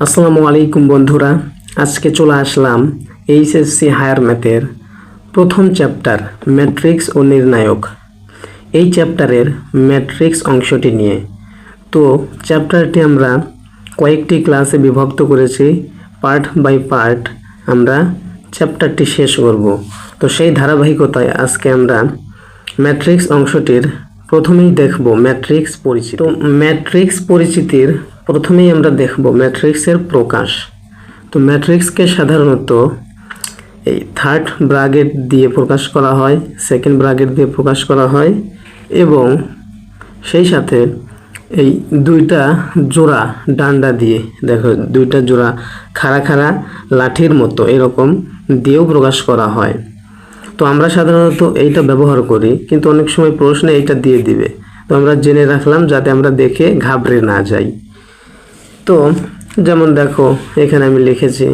আসসালামু আলাইকুম বন্ধুরা, আজকে চলে আসলাম এইচএসসি হায়ার ম্যাথের প্রথম চ্যাপ্টার ম্যাট্রিক্স ও নির্ণায়ক। এই চ্যাপ্টারের ম্যাট্রিক্স অংশটি নিয়ে। তো চ্যাপ্টারটি আমরা কয়েকটি ক্লাসে বিভক্ত করেছি, পার্ট বাই পার্ট আমরা চ্যাপ্টারটি শেষ করব। তো সেই ধারাবাহিকতায় আজকে আমরা ম্যাট্রিক্স অংশটির প্রথমেই দেখব ম্যাট্রিক্স পরিচিতি। তো ম্যাট্রিক্স পরিচিতির প্রথমেই আমরা দেখব ম্যাট্রিক্সের প্রকাশ। তো ম্যাট্রিক্সকে সাধারণত এই থার্ড ব্র্যাকেট দিয়ে প্রকাশ করা হয়, সেকেন্ড ব্র্যাকেট দিয়ে প্রকাশ করা হয় এবং সেই সাথে এই দুইটা জোড়া ডান্ডা দিয়ে, দেখো দুইটা জোড়া খাড়া খাড়া লাঠির মতো এরকম দিয়েও প্রকাশ করা হয়। তো আমরা সাধারণত এইটা ব্যবহার করি, কিন্তু অনেক সময় প্রশ্নে এইটা দিয়ে দিবে। তো আমরা জেনে রাখলাম যাতে আমরা দেখে ঘাবড়ে না যাই। তো যেমন দেখো এখানে আমি লিখেছি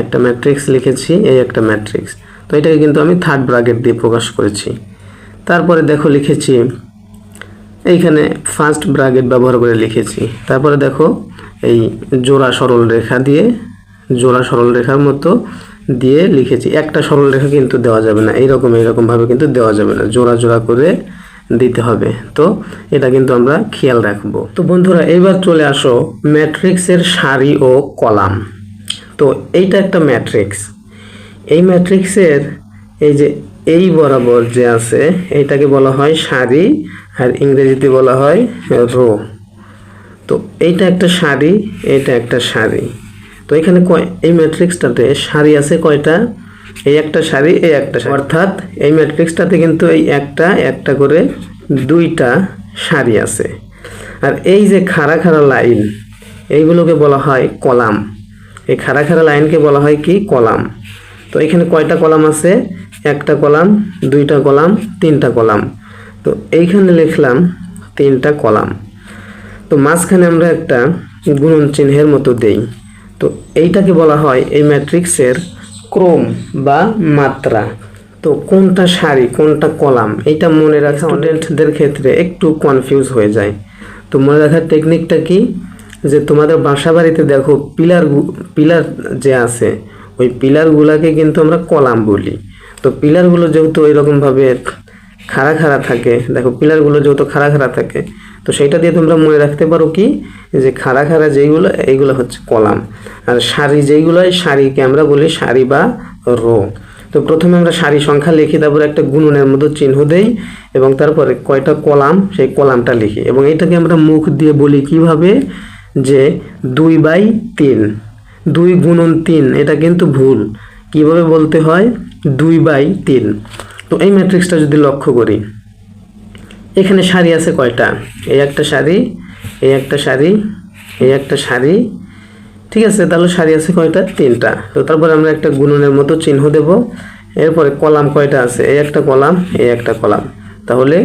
একটা ম্যাট্রিক্স লিখেছি, এই একটা ম্যাট্রিক্স। তো এটাকে কিন্তু আমি থার্ড ব্র্যাকেট দিয়ে প্রকাশ করেছি। তারপরে দেখো লিখেছি এইখানে ফার্স্ট ব্র্যাকেট ব্যবহার করে লিখেছি। তারপরে দেখো এই জোড়া সরল রেখা দিয়ে, জোড়া সরল রেখার মতো দিয়ে লিখেছি। একটা সরল রেখা কিন্তু দেওয়া যাবে না, এইরকমভাবে কিন্তু দেওয়া যাবে না, জোড়া জোড়া করে দিতে হবে। তো এটা কিন্তু আমরা খেয়াল রাখবো। তো বন্ধুরা এবার চলে আসো ম্যাট্রিক্সের সারি ও কলাম। তো এইটা একটা ম্যাট্রিক্স। এই ম্যাট্রিক্সের এই যে এই বরাবর যে আছে এইটাকে বলা হয় সারি, আর ইংরেজিতে বলা হয় রো। তো এইটা একটা সারি, এইটা একটা সারি। তো এখানে এই ম্যাট্রিক্সটাতে সারি আছে কয়টা? এই একটা সারি, এই একটা সারি, অর্থাৎ এই ম্যাট্রিক্সটাতে কিন্তু এই একটা একটা করে দুইটা সারি আছে। আর এই যে খাড়া খাড়া লাইন, এইগুলোকে বলা হয় কলাম। এই খাড়া খাড়া লাইনকে বলা হয় কি? কলাম। তো এখানে কয়টা কলাম আছে? একটা কলাম, দুইটা কলাম, তিনটা কলাম। তো এইখানে লিখলাম তিনটা কলাম। তো মাঝখানে আমরা একটা গুণন চিহ্নের মতো দেই। তো এইটাকে বলা হয় এই ম্যাট্রিক্সের ক্রম বা মাত্রা। তো কোনটা সারি কোনটা কলাম এইটা মনে রাখা স্টুডেন্টদের ক্ষেত্রে একটু কনফিউজ হয়ে যায়। তো মনে রাখার টেকনিকটা কি, যে তোমাদের বাসা বাড়িতে দেখো পিলার যে আছে ওই পিলারগুলোকে কিন্তু আমরা কলাম বলি। তো পিলারগুলো যেহেতু এরকমভাবে খাড়া খাড়া থাকে, দেখো পিলারগুলো যেহেতু খাড়া খাড়া থাকে, তো সেইটা দিয়ে তোমরা মনে রাখতে পারো কি, যে খাড়া খাড়া যেইগুলো এইগুলো হচ্ছে কলাম, আর সারি যেইগুলো সারিকে আমরা বলি সারি বা রো। তো প্রথমে আমরা সারি সংখ্যা লিখি, তারপরে একটা গুণনের মতো চিহ্ন দেই এবং তারপরে কয়টা কলাম সেই কলামটা লিখি। এবং এটাকে আমরা মুখ দিয়ে বলি কিভাবে, যে 2/3, 2 গুণন 3, এটা কিন্তু ভুল। কিভাবে বলতে হয়? 2/3। তো এই ম্যাট্রিক্সটা যদি লক্ষ্য করি, এখানে সারি আছে কয়টা? এই একটা সারি, এই একটা সারি, এই একটা সারি, ঠিক আছে। তাহলে সারি আছে কয়টা? তিনটা। তো তারপরে আমরা একটা গুণনের মতো চিহ্ন দেব। এরপরে কলাম কয়টা আছে? এই একটা কলাম, এই একটা কলাম। তাহলে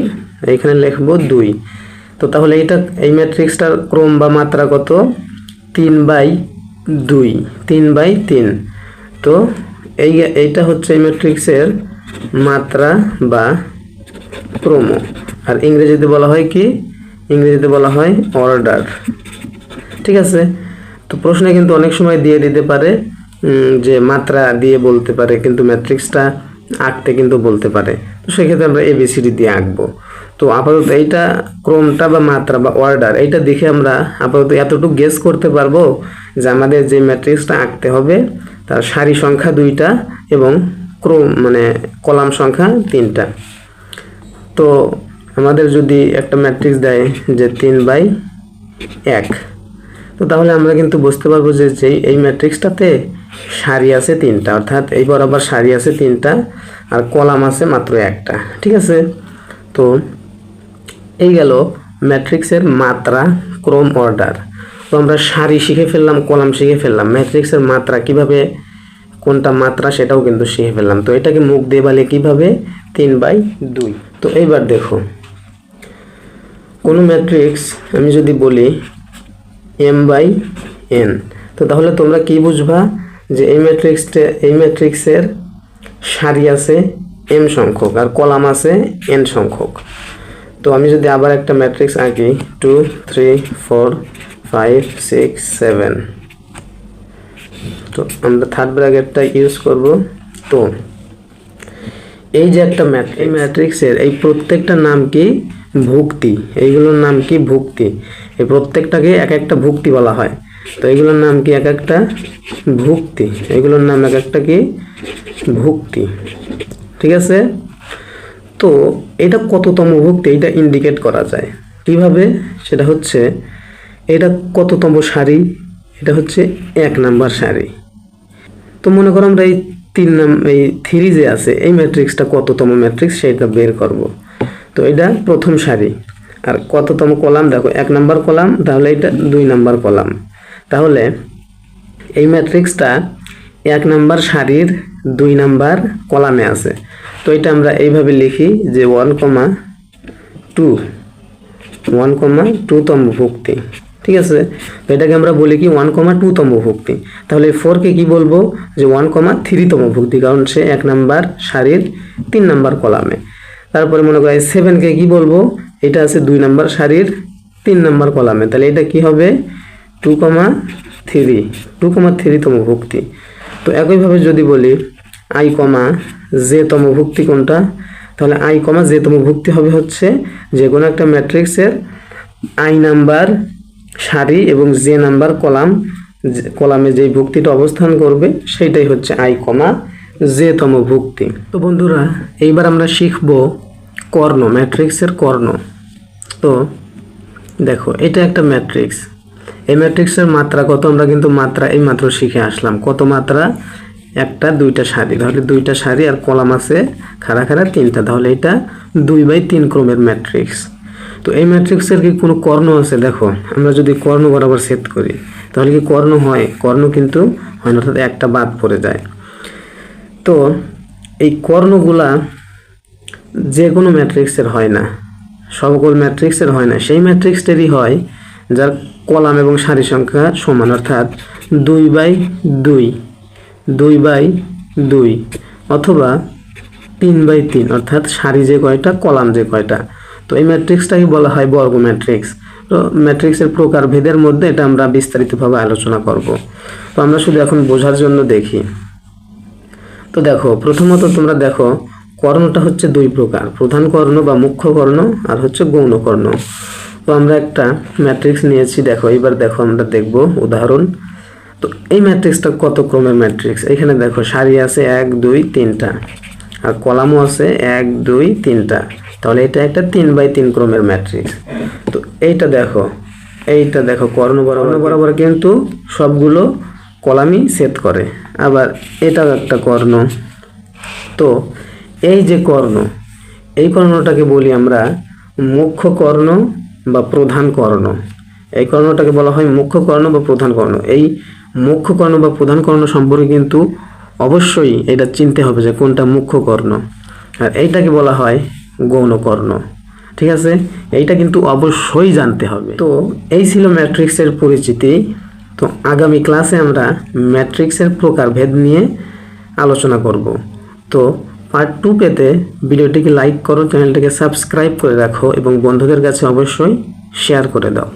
এইখানে লিখবো 2। তো তাহলে এই ম্যাট্রিক্সটার ক্রম বা মাত্রা কত? 3/2, 3/3। তো এইটা হচ্ছে এই ম্যাট্রিক্সের মাত্রা বা ক্রম। আর ইংরেজিতে বলা হয় কি? ইংরেজিতে বলা হয় অর্ডার, ঠিক আছে। তো প্রশ্নে কিন্তু অনেক সময় দিয়ে দিতে পারে যে মাত্রা দিয়ে বলতে পারে, কিন্তু ম্যাট্রিক্সটা আঁকতে কিন্তু বলতে পারে। তো সেক্ষেত্রে আমরা ABCD দিয়ে আঁকবো। তো আপাতত এইটা ক্রমটা বা মাত্রা বা অর্ডার, এইটা দেখে আমরা আপাতত এতটুকু গেস করতে পারবো যে আমাদের যে ম্যাট্রিক্সটা আঁকতে হবে তার সারি সংখ্যা 2টা এবং ক্রম মানে কলাম সংখ্যা 3টা। তো আমাদের যদি একটা ম্যাট্রিক্স দেয় যে 3/1, তো তাহলে আমরা কিন্তু বুঝতে পারবো যে এই ম্যাট্রিক্সটাতে সারি আছে 3টা, অর্থাৎ এই বরাবর সারি আছে 3টা আর কলাম আছে মাত্র একটা, ঠিক আছে। তো এই গেল ম্যাট্রিক্সের মাত্রা, ক্রম, অর্ডার। তো আমরা সারি শিখে ফেললাম, কলাম শিখে ফেললাম, ম্যাট্রিক্সের মাত্রা কিভাবে, কোনটা মাত্রা সেটাও কিন্তু শিখে ফেললাম। তো এটাকে মুখ দিয়ে বলে কিভাবে? 3/2। তো এইবার দেখো কোনো ম্যাট্রিক্স আমি যদি বলি m/n, তো তাহলে তোমরা কি বুঝবা, যে এই ম্যাট্রিক্সের সারি আছে m সংখ্যক আর কলাম আছে n সংখ্যক। তো আমি যদি আবার একটা ম্যাট্রিক্স আঁকি 2 3 4 5 6 7, তো আমরা থার্ড ব্র্যাকেটটা ইউজ করব। তো এই যে একটা এই ম্যাট্রিক্সের এই প্রত্যেকটা নাম কি ভুক্তি, এইগুলোর নাম কি ভুক্তি। এই প্রত্যেকটাকে এক একটা ভুক্তি বলা হয়। তো এগুলোর নাম কি এক একটা ভুক্তি, এগুলোর নাম এক একটা কি ভুক্তি। ঠিক আছে। তো এটা কততম ভুক্তি এটা ইন্ডিকেট করা যায় কিভাবে, সেটা হচ্ছে এটা কততম সারি, এটা হচ্ছে 1 নাম্বার সারি। তো মনে করো আমরা এই 3 যে আছে এই ম্যাট্রিক্সটা কততম ম্যাট্রিক্স সেটা বের করব। তো এটা প্রথম সারি। আর কততম কলাম দেখো 1 নাম্বার কলাম, তাহলে এটা 2 নাম্বার কলাম। তাহলে এই ম্যাট্রিক্সটা 1 নাম্বার সারির 2 নাম্বার কলামে আছে। তো এটা আমরা এইভাবে লিখি যে 1,2 তম ভুক্তি। ঠিক আছে। তো এটাকে আমরা বলি কি 1,2 তম ভুক্তি। তাহলে 4কে কি বলবো যে 1,3 তম ভুক্তি, কারণ সে 1 নাম্বার সারির 3 নাম্বার কলামে। তারপরে মনে করি 7কে কি বলবো, এটা আছে 2 নাম্বার সারির 3 নাম্বার কলামে। তাহলে এটা কি হবে 2,3 তম ভুক্তি। তো একইভাবে যদি বলি i, j তম ভুক্তি কোনটা, তাহলে i, j তম ভুক্তি হবে হচ্ছে যে কোনো একটা ম্যাট্রিক্সের i নাম্বার সারি এবং j নাম্বার কলামে যে ভুক্তিটা অবস্থান করবে সেটাই হচ্ছে i, j তম ভুক্তি। তো বন্ধুরা এইবার আমরা শিখব কর্ণ, ম্যাট্রিক্সের কর্ণ। তো দেখো এটা একটা ম্যাট্রিক্স, এই ম্যাট্রিক্সের মাত্রা কত আমরা কিন্তু মাত্রা এই মাত্র শিখে আসলাম। কত মাত্রা, 1টা 2টা সারি, তাহলে 2টা সারি আর কলাম আছে খাড়া 3টা, তাহলে এটা 2/3 ক্রমের ম্যাট্রিক্স। তো এই ম্যাট্রিক্সের কি কোনো কর্ণ আছে, দেখো আমরা যদি কর্ণ বরাবর সেট করি তাহলে কি কর্ণ হয়, কর্ণ কিন্তু হয় না, অর্থাৎ একটা বাদ পড়ে যায়। তো এই কর্ণগুলা যে কোনো ম্যাট্রিক্সের হয় না, সকল ম্যাট্রিক্সের হয় না, সেই ম্যাট্রিক্সটারই হয় যার কলাম এবং সারি সংখ্যা সমান, অর্থাৎ 2/2 অথবা 3/3, অর্থাৎ সারি যে কয়টা কলাম যে কয়টা। তো এই ম্যাট্রিক্সটাকে বলা হয় বর্গ ম্যাট্রিক্স। তো ম্যাট্রিক্সের প্রকারভেদের মধ্যে এটা আমরা বিস্তারিতভাবে আলোচনা করব। তো আমরা শুধু এখন বোঝার জন্য দেখি। তো দেখো প্রথমত তোমরা দেখো কর্ণটা হচ্ছে 2 প্রকার, প্রধান কর্ণ বা মুখ্য কর্ণ আর হচ্ছে গৌণ কর্ণ। তো আমরা একটা ম্যাট্রিক্স নিয়েছি, দেখো এবার দেখো আমরা দেখব উদাহরণ। তো এই ম্যাট্রিক্সটা কত ক্রমের ম্যাট্রিক্স, এখানে দেখো সারি আছে 1 2 3টা আর কলামও আছে 1 2 3টা, তাহলে এটা একটা 3/3 ক্রমের ম্যাট্রিক্স। তো এইটা দেখো কর্ণ বরাবর কিন্তু সবগুলো কলামই সেট করে, আবার এটাও একটা কর্ণ। তো এই যে কর্ণ, এই কর্ণটাকে বলি আমরা মুখ্য কর্ণ বা প্রধান কর্ণ। এই কর্ণটাকে বলা হয় মুখ্য কর্ণ বা প্রধান কর্ণ। এই মুখ্য কর্ণ বা প্রধান কর্ণ সম্পর্কে কিন্তু অবশ্যই এটা চিনতে হবে যে কোনটা মুখ্য কর্ণ, আর এইটাকে বলা হয় গৌণ কর্ণ। ঠিক আছে, এইটা কিন্তু অবশ্যই জানতে হবে। তো এই ছিল ম্যাট্রিক্সের পরিচিতি। তো আগামী ক্লাসে আমরা ম্যাট্রিক্সের প্রকারভেদ নিয়ে আলোচনা করব। তো পার্ট 2 পেতে ভিডিওটিকে লাইক করো, চ্যানেলটিকে সাবস্ক্রাইব করে রাখো এবং বন্ধুদের কাছে অবশ্যই শেয়ার করে দাও।